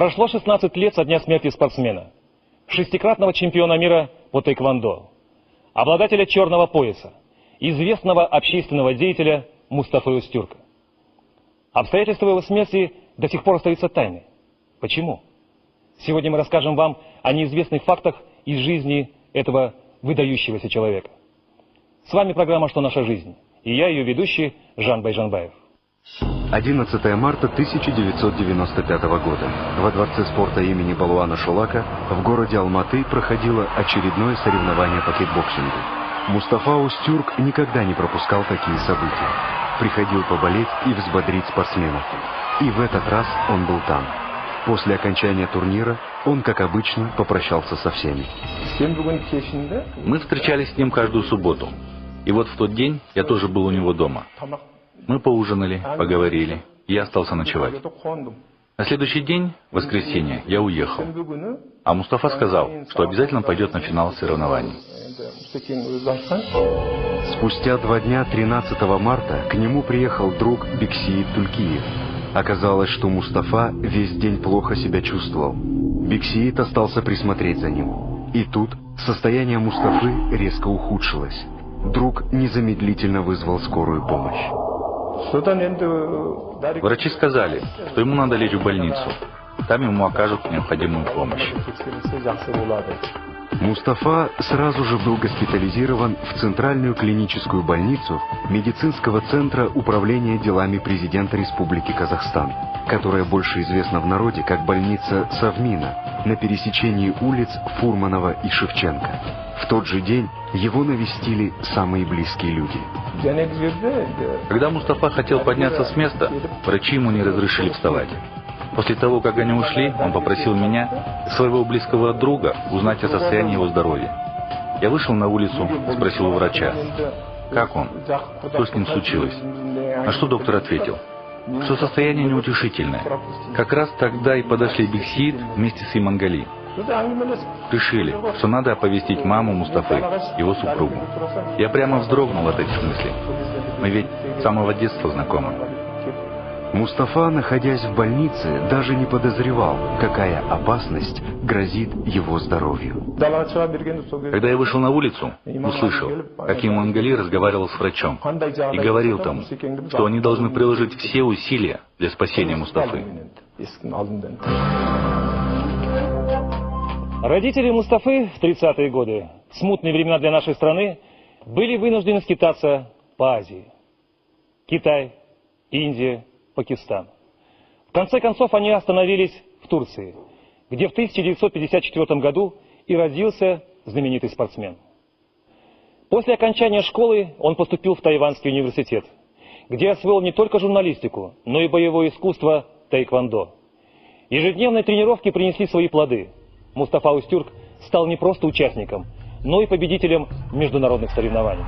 Прошло 16 лет со дня смерти спортсмена, шестикратного чемпиона мира по тэквондо, обладателя черного пояса, известного общественного деятеля Мустафы Устюрка. Обстоятельства его смерти до сих пор остаются тайной. Почему? Сегодня мы расскажем вам о неизвестных фактах из жизни этого выдающегося человека. С вами программа «Что наша жизнь?» и я, ее ведущий, Жан Байжанбаев. 11 марта 1995 года. Во Дворце спорта имени Балуана Шолака в городе Алматы проходило очередное соревнование по кикбоксингу. Мустафа Устюрк никогда не пропускал такие события. Приходил поболеть и взбодрить спортсменов. И в этот раз он был там. После окончания турнира он, как обычно, попрощался со всеми. Мы встречались с ним каждую субботу. И вот в тот день я тоже был у него дома. Мы поужинали, поговорили, и я остался ночевать. На следующий день, в воскресенье, я уехал. А Мустафа сказал, что обязательно пойдет на финал соревнований. Спустя 2 дня, 13 марта, к нему приехал друг Бексиит Тулькиев. Оказалось, что Мустафа весь день плохо себя чувствовал. Бексиит остался присмотреть за ним. И тут состояние Мустафы резко ухудшилось. Друг незамедлительно вызвал скорую помощь. Врачи сказали, что ему надо лечь в больницу. Там ему окажут необходимую помощь. Мустафа сразу же был госпитализирован в Центральную клиническую больницу медицинского центра управления делами президента Республики Казахстан, которая больше известна в народе как больница Совмина, на пересечении улиц Фурманова и Шевченко. В тот же день его навестили самые близкие люди. Когда Мустафа хотел подняться с места, врачи ему не разрешили вставать. После того, как они ушли, он попросил меня, своего близкого друга, узнать о состоянии его здоровья. Я вышел на улицу, спросил у врача, как он, что с ним случилось. На что доктор ответил, что состояние неутешительное. Как раз тогда и подошли Бексиит вместе с Имангали. Решили, что надо оповестить маму Мустафы, его супругу. Я прямо вздрогнул от этих мыслей. Мы ведь с самого детства знакомы. Мустафа, находясь в больнице, даже не подозревал, какая опасность грозит его здоровью. Когда я вышел на улицу, услышал, как Имангали разговаривал с врачом и говорил тому, что они должны приложить все усилия для спасения Мустафы. Родители Мустафы в 30-е годы, в смутные времена для нашей страны, были вынуждены скитаться по Азии. Китай, Индия, Пакистан. В конце концов они остановились в Турции, где в 1954 году и родился знаменитый спортсмен. После окончания школы он поступил в Тайванский университет, где освоил не только журналистику, но и боевое искусство тэквондо. Ежедневные тренировки принесли свои плоды. Мустафа Устюрк стал не просто участником, но и победителем международных соревнований.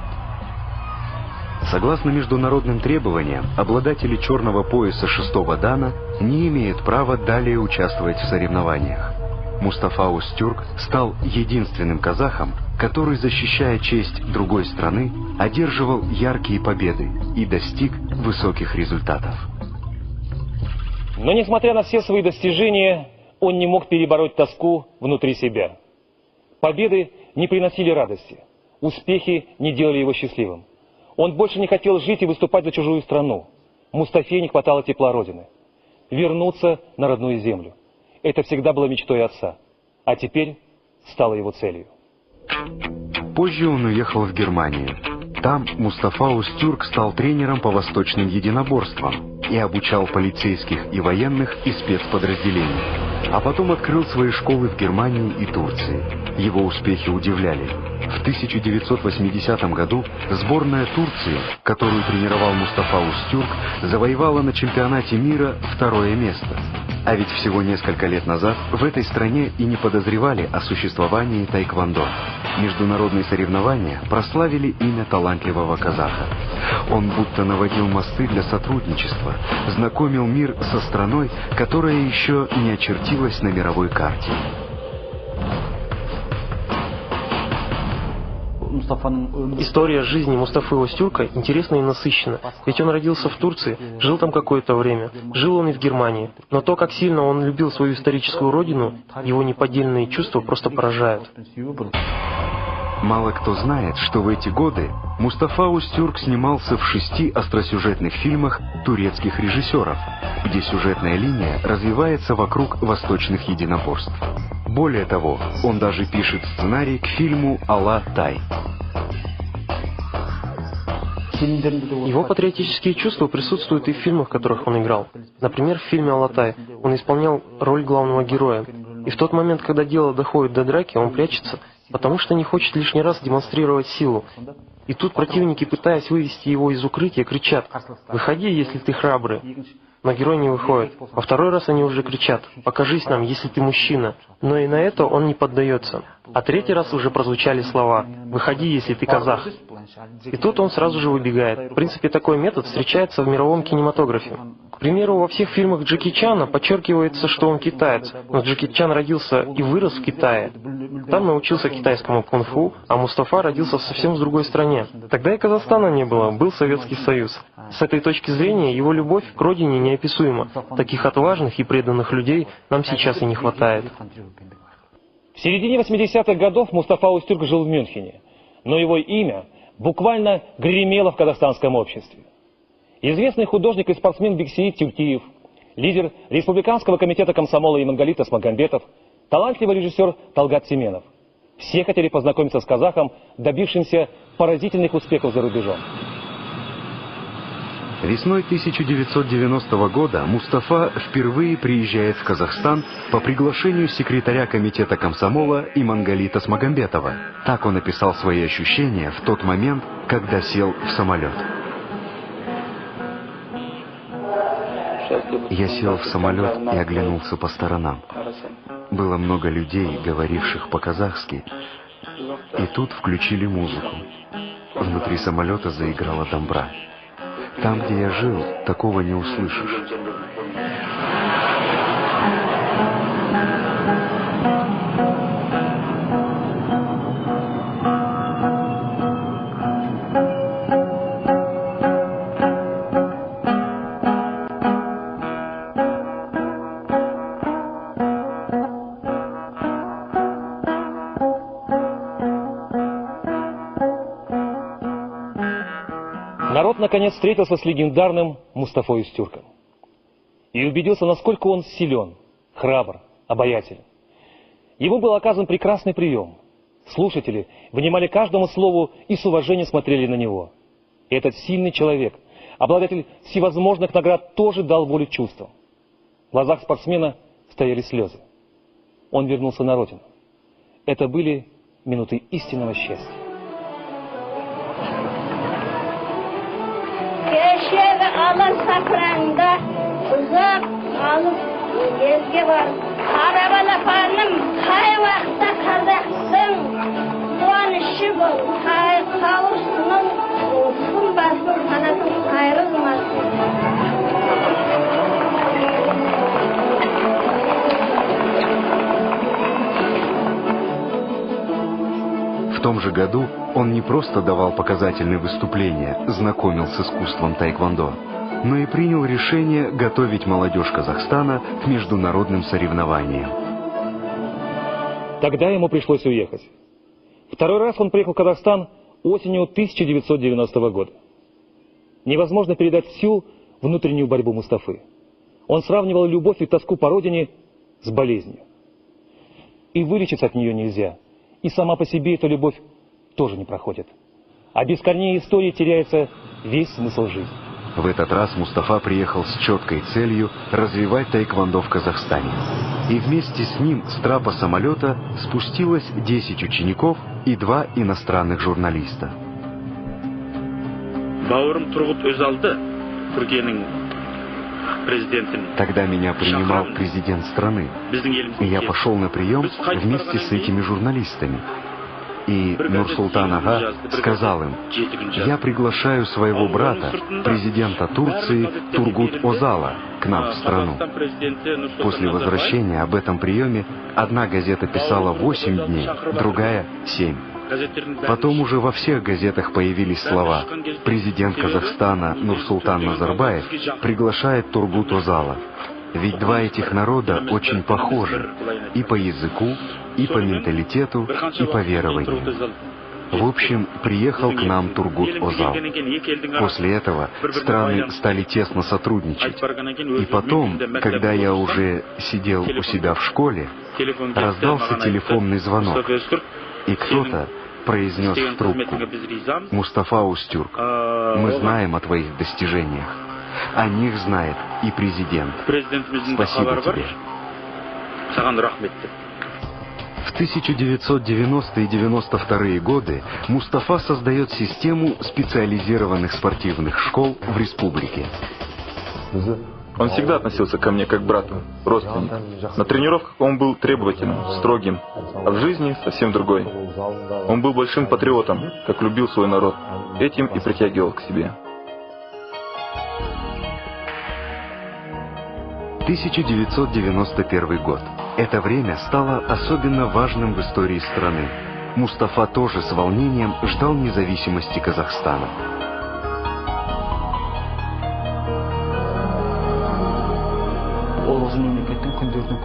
Согласно международным требованиям, обладатели черного пояса 6-го дана не имеют права далее участвовать в соревнованиях. Мустафа Устюрк стал единственным казахом, который, защищая честь другой страны, одерживал яркие победы и достиг высоких результатов. Но несмотря на все свои достижения, он не мог перебороть тоску внутри себя. Победы не приносили радости, успехи не делали его счастливым. Он больше не хотел жить и выступать за чужую страну. Мустафе не хватало тепла родины. Вернуться на родную землю. Это всегда было мечтой отца. А теперь стало его целью. Позже он уехал в Германию. Там Мустафа Устюрк стал тренером по восточным единоборствам и обучал полицейских и военных и спецподразделений. А потом открыл свои школы в Германии и Турции. Его успехи удивляли. В 1980 году сборная Турции, которую тренировал Мустафа Устюрк, завоевала на чемпионате мира 2-е место. А ведь всего несколько лет назад в этой стране и не подозревали о существовании тэквондо. Международные соревнования прославили имя талантливого казаха. Он будто наводил мосты для сотрудничества, знакомил мир со страной, которая еще не очертилась на мировой карте. История жизни Мустафы Озтюрка интересна и насыщена, ведь он родился в Турции, жил там какое-то время, жил он и в Германии. Но то, как сильно он любил свою историческую родину, его неподдельные чувства просто поражают. Мало кто знает, что в эти годы Мустафа Озтюрк снимался в 6 остросюжетных фильмах турецких режиссеров, где сюжетная линия развивается вокруг восточных единоборств. Более того, он даже пишет сценарий к фильму «Ала Тай». Его патриотические чувства присутствуют и в фильмах, в которых он играл. Например, в фильме «Алатай» он исполнял роль главного героя. И в тот момент, когда дело доходит до драки, он прячется, потому что не хочет лишний раз демонстрировать силу. И тут противники, пытаясь вывести его из укрытия, кричат: «Выходи, если ты храбрый». Но герой не выходит. Во второй раз они уже кричат: «Покажись нам, если ты мужчина». Но и на это он не поддается. А третий раз уже прозвучали слова: «Выходи, если ты казах». И тут он сразу же выбегает. В принципе, такой метод встречается в мировом кинематографе. К примеру, во всех фильмах Джеки Чана подчеркивается, что он китаец, но Джеки Чан родился и вырос в Китае. Там научился китайскому кунг-фу, а Мустафа родился в совсем с другой стране. Тогда и Казахстана не было, был Советский Союз. С этой точки зрения его любовь к родине неописуема. Таких отважных и преданных людей нам сейчас и не хватает. В середине 80-х годов Мустафа Озтюрк жил в Мюнхене, но его имя буквально гремело в казахстанском обществе. Известный художник и спортсмен Бексиит Тюлькиев, лидер Республиканского комитета комсомола Имангалит Асмагамбетов, талантливый режиссер Талгат Теменов. Все хотели познакомиться с казахом, добившимся поразительных успехов за рубежом. Весной 1990 года Мустафа впервые приезжает в Казахстан по приглашению секретаря комитета комсомола Имангалита Асмагамбетова. Так он описал свои ощущения в тот момент, когда сел в самолет. Я сел в самолет и оглянулся по сторонам. Было много людей, говоривших по-казахски. И тут включили музыку. Внутри самолета заиграла домбра. Там, где я жил, такого не услышишь. Народ наконец встретился с легендарным Мустафой Озтюрком и убедился, насколько он силен, храбр, обаятелен. Ему был оказан прекрасный прием. Слушатели внимали каждому слову и с уважением смотрели на него. И этот сильный человек, обладатель всевозможных наград, тоже дал волю чувствам. В глазах спортсмена стояли слезы. Он вернулся на родину. Это были минуты истинного счастья. Alan sapranda uzak alıp gezge var. Arabalaparım hay vaqtda Qazaxsın quvanishi bol. Hay qavuşsunun kun basur sanatın ayrılmasın. В том же году он не просто давал показательные выступления, знакомил с искусством тайквондо, но и принял решение готовить молодежь Казахстана к международным соревнованиям. Тогда ему пришлось уехать. Второй раз он приехал в Казахстан осенью 1990 года. Невозможно передать всю внутреннюю борьбу Мустафы. Он сравнивал любовь и тоску по родине с болезнью. И вылечиться от нее нельзя. И сама по себе эта любовь тоже не проходит. А без корней истории теряется весь смысл жизни. В этот раз Мустафа приехал с четкой целью развивать тайквондо в Казахстане. И вместе с ним с трапа самолета спустилось 10 учеников и 2 иностранных журналиста. Тогда меня принимал президент страны, и я пошел на прием вместе с этими журналистами. И Нурсултан Ага сказал им: я приглашаю своего брата, президента Турции Тургут Озала, к нам в страну. После возвращения об этом приеме одна газета писала 8 дней, другая 7. Потом уже во всех газетах появились слова: президент Казахстана Нурсултан Назарбаев приглашает Тургут Озала. Ведь два этих народа очень похожи и по языку, и по менталитету, и по верованию. В общем, приехал к нам Тургут Озал. После этого страны стали тесно сотрудничать. И потом, когда я уже сидел у себя в школе, раздался телефонный звонок, и кто-то произнес в трубку: «Мустафа Устюрк, мы знаем о твоих достижениях. О них знает и президент. Спасибо тебе». В 1990 и 92 годы Мустафа создает систему специализированных спортивных школ в республике. Он всегда относился ко мне как к брату, родственнику. На тренировках он был требовательным, строгим, а в жизни совсем другой. Он был большим патриотом, как любил свой народ. Этим и притягивал к себе. 1991 год. Это время стало особенно важным в истории страны. Мустафа тоже с волнением ждал независимости Казахстана.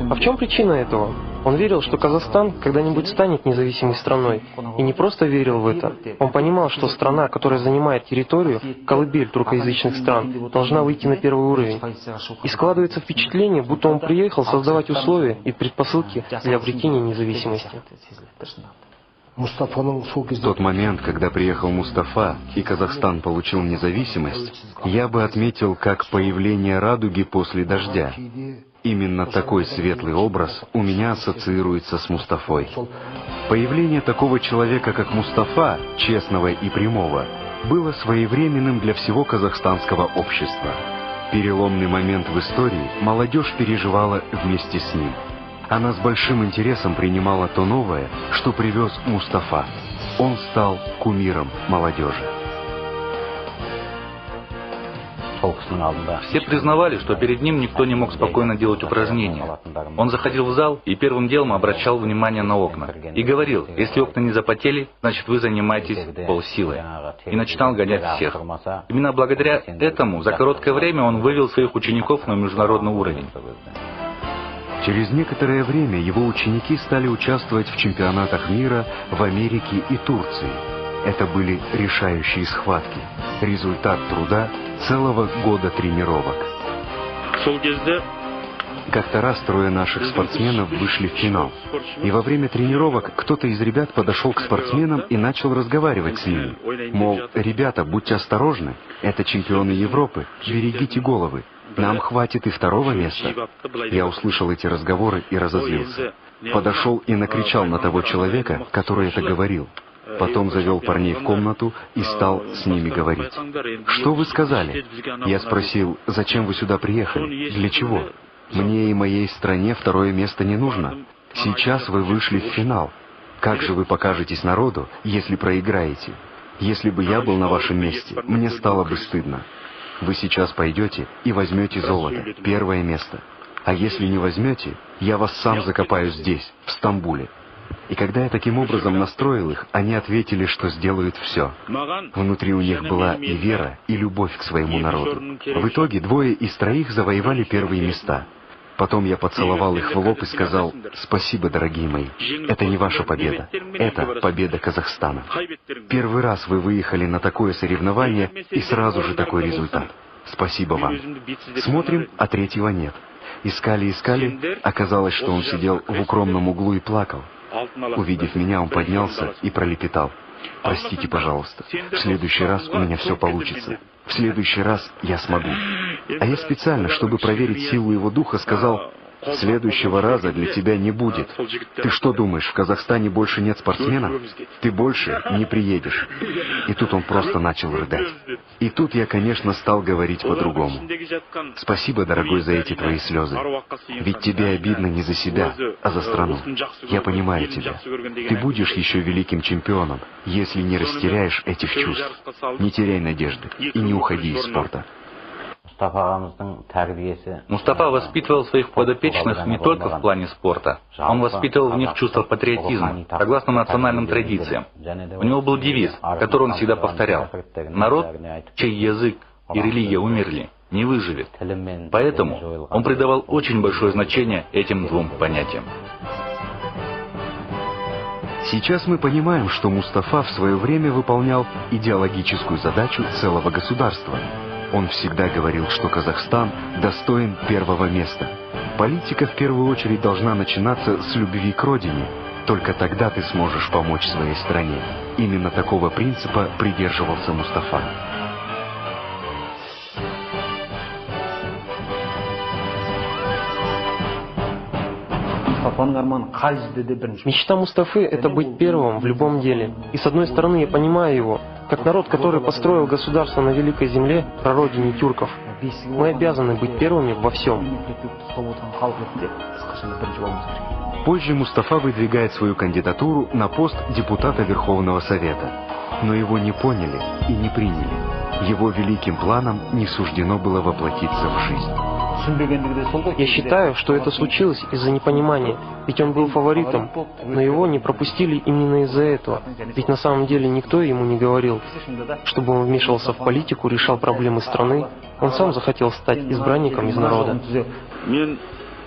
А в чем причина этого? Он верил, что Казахстан когда-нибудь станет независимой страной. И не просто верил в это. Он понимал, что страна, которая занимает территорию, колыбель туркоязычных стран, должна выйти на первый уровень. И складывается впечатление, будто он приехал создавать условия и предпосылки для обретения независимости. В тот момент, когда приехал Мустафа и Казахстан получил независимость, я бы отметил как появление радуги после дождя. Именно такой светлый образ у меня ассоциируется с Мустафой. Появление такого человека, как Мустафа, честного и прямого, было своевременным для всего казахстанского общества. Переломный момент в истории молодежь переживала вместе с ним. Она с большим интересом принимала то новое, что привез Мустафа. Он стал кумиром молодежи. Все признавали, что перед ним никто не мог спокойно делать упражнения. Он заходил в зал и первым делом обращал внимание на окна. И говорил: если окна не запотели, значит вы занимаетесь полсилой. И начинал гонять всех. Именно благодаря этому за короткое время он вывел своих учеников на международный уровень. Через некоторое время его ученики стали участвовать в чемпионатах мира в Америке и Турции. Это были решающие схватки, результат труда целого года тренировок. Как-то раз трое наших спортсменов вышли в финал. И во время тренировок кто-то из ребят подошел к спортсменам и начал разговаривать с ними. Мол, ребята, будьте осторожны, это чемпионы Европы, берегите головы, нам хватит и второго места. Я услышал эти разговоры и разозлился. Подошел и накричал на того человека, который это говорил. Потом завел парней в комнату и стал с ними говорить. «Что вы сказали?» Я спросил: «Зачем вы сюда приехали? Для чего? Мне и моей стране второе место не нужно. Сейчас вы вышли в финал. Как же вы покажетесь народу, если проиграете? Если бы я был на вашем месте, мне стало бы стыдно. Вы сейчас пойдете и возьмете золото, первое место. А если не возьмете, я вас сам закопаю здесь, в Стамбуле». И когда я таким образом настроил их, они ответили, что сделают все. Внутри у них была и вера, и любовь к своему народу. В итоге двое из троих завоевали первые места. Потом я поцеловал их в лоб и сказал: «Спасибо, дорогие мои. Это не ваша победа. Это победа Казахстана. Первый раз вы выехали на такое соревнование, и сразу же такой результат. Спасибо вам». Смотрим, а третьего нет. Искали, оказалось, что он сидел в укромном углу и плакал. Увидев меня, он поднялся и пролепетал: «Простите, пожалуйста, в следующий раз у меня все получится. В следующий раз я смогу». А я специально, чтобы проверить силу его духа, сказал: «Следующего раза для тебя не будет. Ты что думаешь, в Казахстане больше нет спортсменов? Ты больше не приедешь». И тут он просто начал рыдать. И тут я, конечно, стал говорить по-другому. «Спасибо, дорогой, за эти твои слезы. Ведь тебе обидно не за себя, а за страну. Я понимаю тебя. Ты будешь еще великим чемпионом, если не растеряешь этих чувств. Не теряй надежды и не уходи из спорта». Мустафа воспитывал своих подопечных не только в плане спорта. Он воспитывал в них чувство патриотизма, согласно национальным традициям. У него был девиз, который он всегда повторял: «Народ, чей язык и религия умерли, не выживет». Поэтому он придавал очень большое значение этим двум понятиям. Сейчас мы понимаем, что Мустафа в свое время выполнял идеологическую задачу целого государства. Он всегда говорил, что Казахстан достоин первого места. Политика в первую очередь должна начинаться с любви к родине. Только тогда ты сможешь помочь своей стране. Именно такого принципа придерживался Мустафа. Мечта Мустафы – это быть первым в любом деле. И с одной стороны я понимаю его, как народ, который построил государство на великой земле, прародине тюрков. Мы обязаны быть первыми во всем. Позже Мустафа выдвигает свою кандидатуру на пост депутата Верховного Совета. Но его не поняли и не приняли. Его великим планам не суждено было воплотиться в жизнь. Я считаю, что это случилось из-за непонимания, ведь он был фаворитом, но его не пропустили именно из-за этого. Ведь на самом деле никто ему не говорил, чтобы он вмешивался в политику, решал проблемы страны. Он сам захотел стать избранником из народа.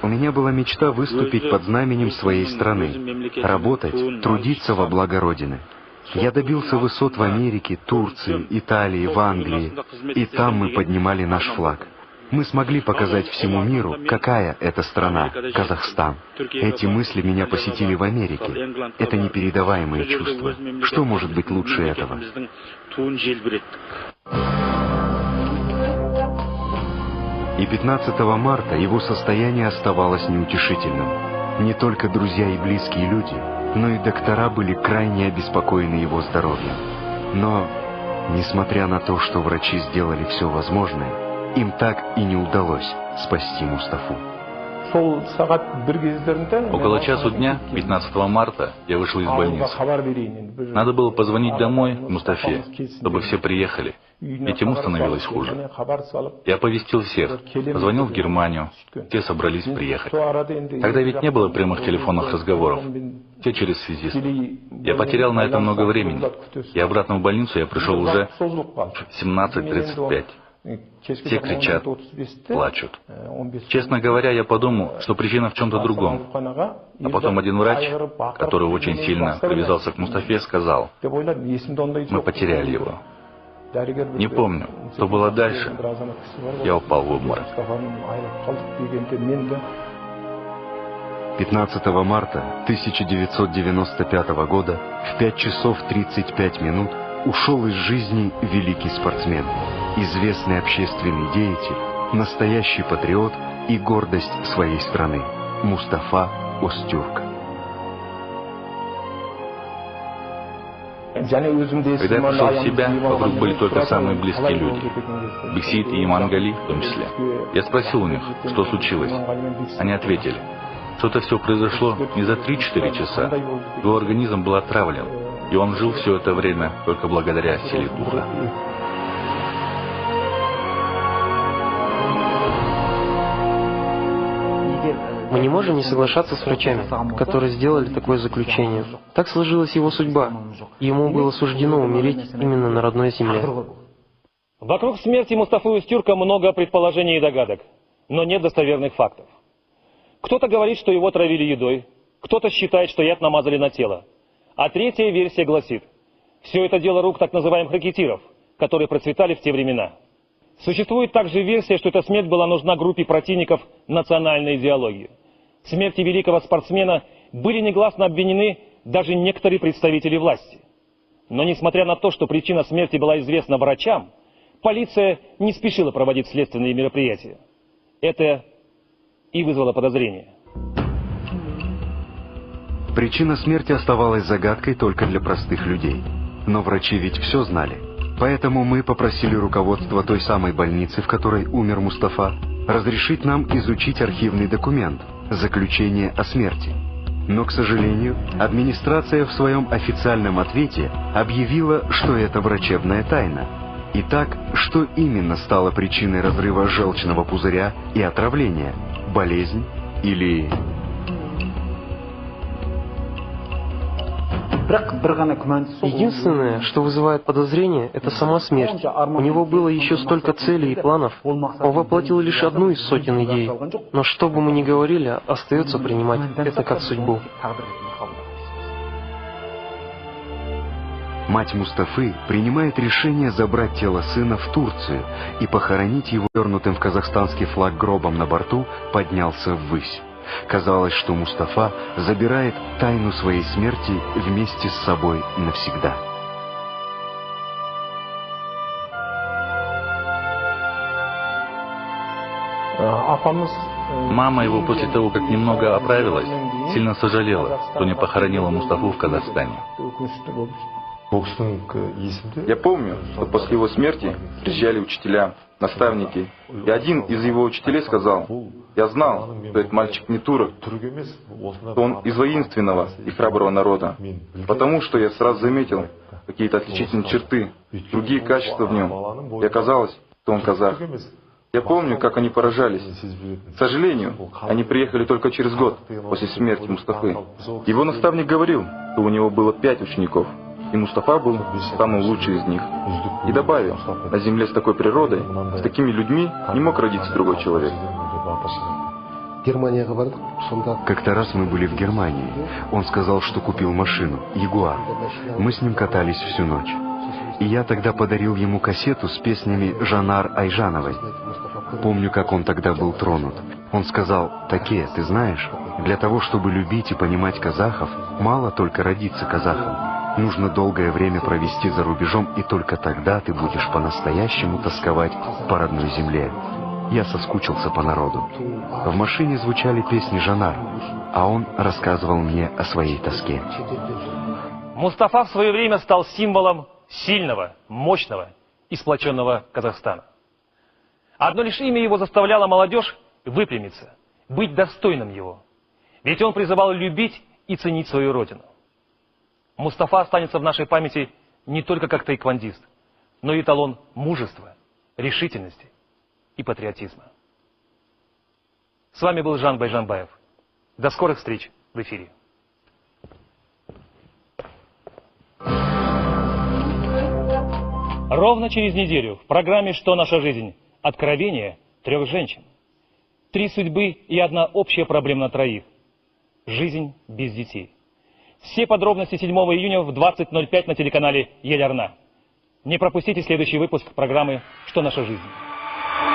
У меня была мечта выступить под знаменем своей страны, работать, трудиться во благо Родины. Я добился высот в Америке, Турции, Италии, в Англии, и там мы поднимали наш флаг. Мы смогли показать всему миру, какая это страна, Казахстан. Эти мысли меня посетили в Америке. Это непередаваемые чувства. Что может быть лучше этого? И 15 марта его состояние оставалось неутешительным. Не только друзья и близкие люди, но и доктора были крайне обеспокоены его здоровьем. Но, несмотря на то, что врачи сделали все возможное, им так и не удалось спасти Мустафу. Около часу дня, 15 марта, я вышел из больницы. Надо было позвонить домой Мустафе, чтобы все приехали, ведь ему становилось хуже. Я оповестил всех, позвонил в Германию, все собрались приехать. Тогда ведь не было прямых телефонных разговоров, все через связиста. Я потерял на это много времени, и обратно в больницу я пришел уже в 17:35. Все кричат, плачут. Честно говоря, я подумал, что причина в чем-то другом. А потом один врач, который очень сильно привязался к Мустафе, сказал: мы потеряли его. Не помню, что было дальше. Я упал в обморок. 15 марта 1995 года в 5 часов 35 минут ушел из жизни великий спортсмен, известный общественный деятель, настоящий патриот и гордость своей страны Мустафа Остюрк. Когда я пришел в себя, вокруг были только самые близкие люди, Бексит и Имангали в том числе. Я спросил у них, что случилось. Они ответили, что это все произошло не за 3-4 часа. Его организм был отравлен, и он жил все это время только благодаря силе духа. Мы не можем не соглашаться с врачами, которые сделали такое заключение. Так сложилась его судьба, и ему было суждено умереть именно на родной земле. Вокруг смерти Мустафы Остюрка много предположений и догадок, но нет достоверных фактов. Кто-то говорит, что его травили едой, кто-то считает, что яд намазали на тело. А третья версия гласит: все это дело рук так называемых ракетиров, которые процветали в те времена. Существует также версия, что эта смерть была нужна группе противников национальной идеологии. В смерти великого спортсмена были негласно обвинены даже некоторые представители власти. Но несмотря на то, что причина смерти была известна врачам, полиция не спешила проводить следственные мероприятия. Это и вызвало подозрения. Причина смерти оставалась загадкой только для простых людей. Но врачи ведь все знали. Поэтому мы попросили руководство той самой больницы, в которой умер Мустафа, разрешить нам изучить архивный документ «Заключение о смерти». Но, к сожалению, администрация в своем официальном ответе объявила, что это врачебная тайна. Итак, что именно стало причиной разрыва желчного пузыря и отравления? Болезнь или... Единственное, что вызывает подозрение, это сама смерть. У него было еще столько целей и планов. Он воплотил лишь одну из сотен идей. Но что бы мы ни говорили, остается принимать это как судьбу. Мать Мустафы принимает решение забрать тело сына в Турцию и похоронить его. Вернутым в казахстанский флаг гробом на борту поднялся ввысь. Казалось, что Мустафа забирает тайну своей смерти вместе с собой навсегда. Мама его после того, как немного оправилась, сильно сожалела, что не похоронила Мустафу в Казахстане. Я помню, что после его смерти приезжали учителя, наставники, и один из его учителей сказал: «Я знал, что этот мальчик не турок, что он из воинственного и храброго народа, потому что я сразу заметил какие-то отличительные черты, другие качества в нем, и оказалось, что он казах». Я помню, как они поражались. К сожалению, они приехали только через год после смерти Мустафы. Его наставник говорил, что у него было 5 учеников, и Мустафа был самым лучшим из них. И добавил, на земле с такой природой, с такими людьми не мог родиться другой человек. Как-то раз мы были в Германии. Он сказал, что купил машину, Ягуар. Мы с ним катались всю ночь. И я тогда подарил ему кассету с песнями Жанар Айжановой. Помню, как он тогда был тронут. Он сказал: «Таке, ты знаешь, для того, чтобы любить и понимать казахов, мало только родиться казахом. Нужно долгое время провести за рубежом, и только тогда ты будешь по-настоящему тосковать по родной земле». Я соскучился по народу. В машине звучали песни Жанар, а он рассказывал мне о своей тоске. Мустафа в свое время стал символом сильного, мощного и сплоченного Казахстана. Одно лишь имя его заставляло молодежь выпрямиться, быть достойным его. Ведь он призывал любить и ценить свою родину. Мустафа останется в нашей памяти не только как таэквондист, но и эталон мужества, решительности и патриотизма. С вами был Жан Байжанбаев. До скорых встреч в эфире. Ровно через неделю в программе «Что наша жизнь?» Откровение 3 женщин. 3 судьбы и одна общая проблема на 3. Жизнь без детей. Все подробности 7 июня в 20:05 на телеканале Ель Арна. Не пропустите следующий выпуск программы «Что наша жизнь?».